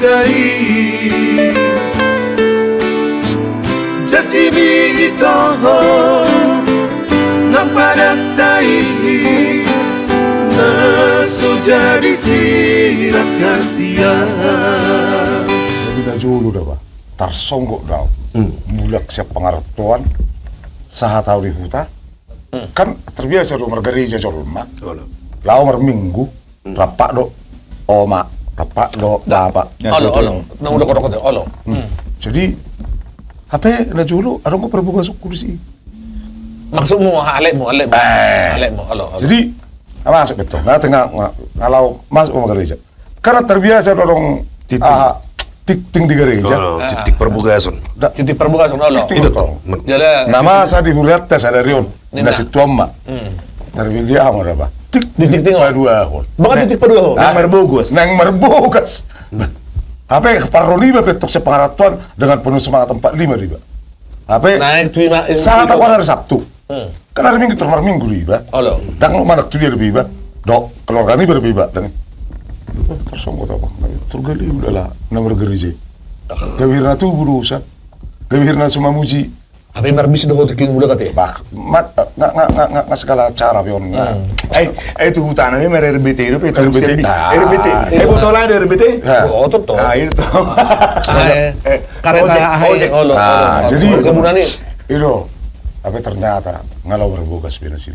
cintai Jati ito Nang padatai Na so jadi sirat kasihan. Jadi dah julu dah ba tarsonggok dah mulak siap pengartuan saha tahu di huta kan terbiasa do margereja jorma lau minggu rapak do oma rapak do bapak olo nang udah kodok olo jadi apa na julu arong ko perbuka kursi maksudmu alekmu olo jadi masuk betul nggak tengah kalau masuk ke gereja karena terbiasa dorong ting di gereja titik perbugasan olo tidak tahu jadi nama saya dihuriat tes ada rion nasi tuama terbiasa apa apa titik dua hol banget titik kedua nang merbogas apa paroni betok sepengaratuan dengan penuh semangat 45 riba apa sangat aku hari Sabtu kan hari Minggu termar Minggu riba dan lu mana tuh dia riba dok keluarga ini berriba dan tersongkot apa tergali udahlah nomor gereja gawirna tuh berusaha gawirna semua muji apa yang marbis doh teking udah kate nggak segala cara pion itu hutan ini mere RBT itu RBT botolan ada RBT tuh itu karena olo jadi kemudian itu tapi ternyata ngalau berbuka sebenarnya sih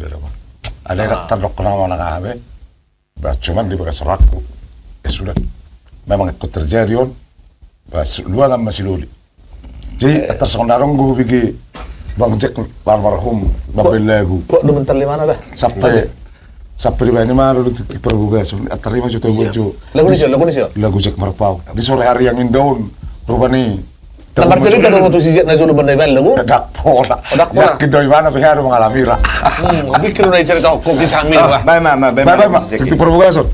ada yang terdok nama anak abe cuman di bekas raku ya sudah memang ikut terjadi on luar kan masih luli jadi tersondarong gue bikin bang Jack almarhum bapak lagu kok udah bentar lima mana sampai ini mah lu terbuka terima juta bucu lagu Jack Marpau di sore hari yang indaun rupanya Tambar cerita dong waktu sisi najulu bandai bel lagu. Dak pola. Yakin doi mana pihak mengalami rak. Pikir udah cerita kok kisah mil lah. Bye. Titik perbukasan.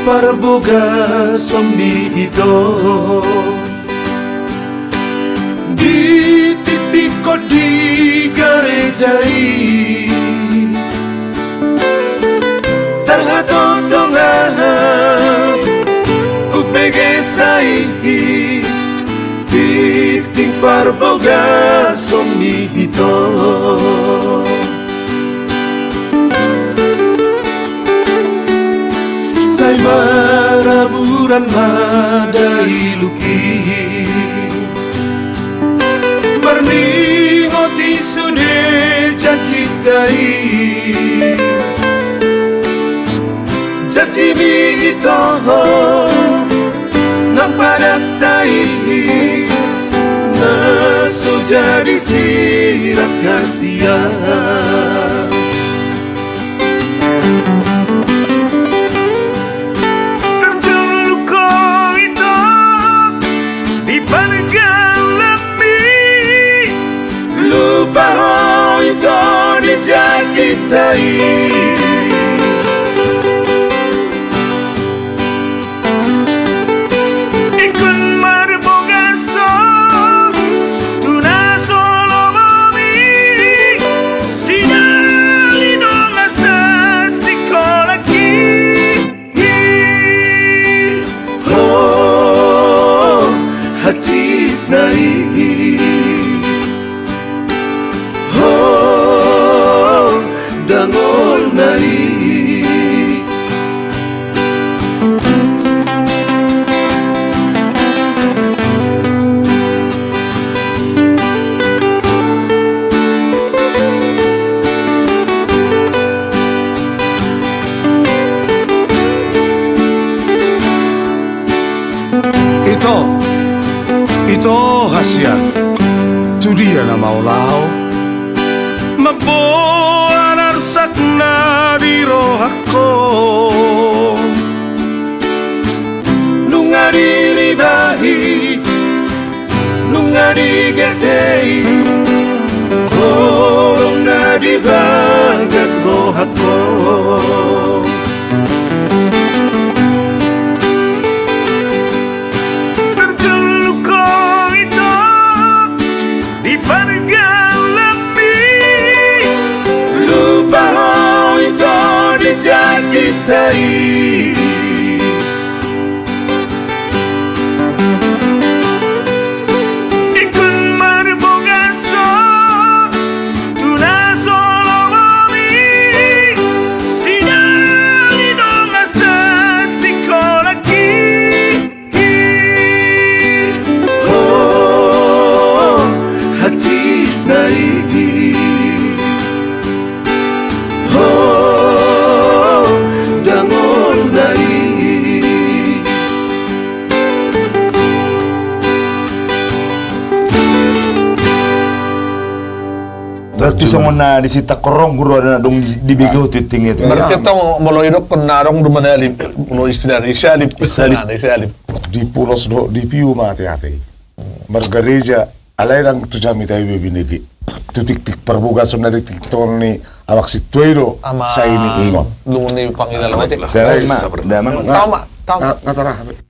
Parboga sombi ito di titik ko di garejai tarhatontongan upegesai titik parboga sombi ito Sai maraburan madai luki Marningoti sude jacitai Jati ito Nampadatai Naso jadi sirat kasihan Cintai Ikun marbogaso Tuna solo mami Sinali dong asa sikolaki Oh hati nai dangol nai Ito hasian tu dia nama ulau maboan arsakna di rohako nungari ribahi nungari getei holong na di bagas rohako nai Ikun marbogaso Tuna solo momi Sinali dong asa sikolaki Oh hati nai Oh dangon nai Berarti songon na disita korong guru ada dong dibigo titing itu. Berarti tau molo idok kenarong dumanali molo istilah isalip isalip. Di pulos do di piu mati-hati. Margareja alai rang tu jami tayo bibinigi. Tutik-tik perbuga na tikton ni awak si Tuero Ama sa ini ingot. Luni pangilala mati. Saya mah, dah mah. Tama. Ngatara.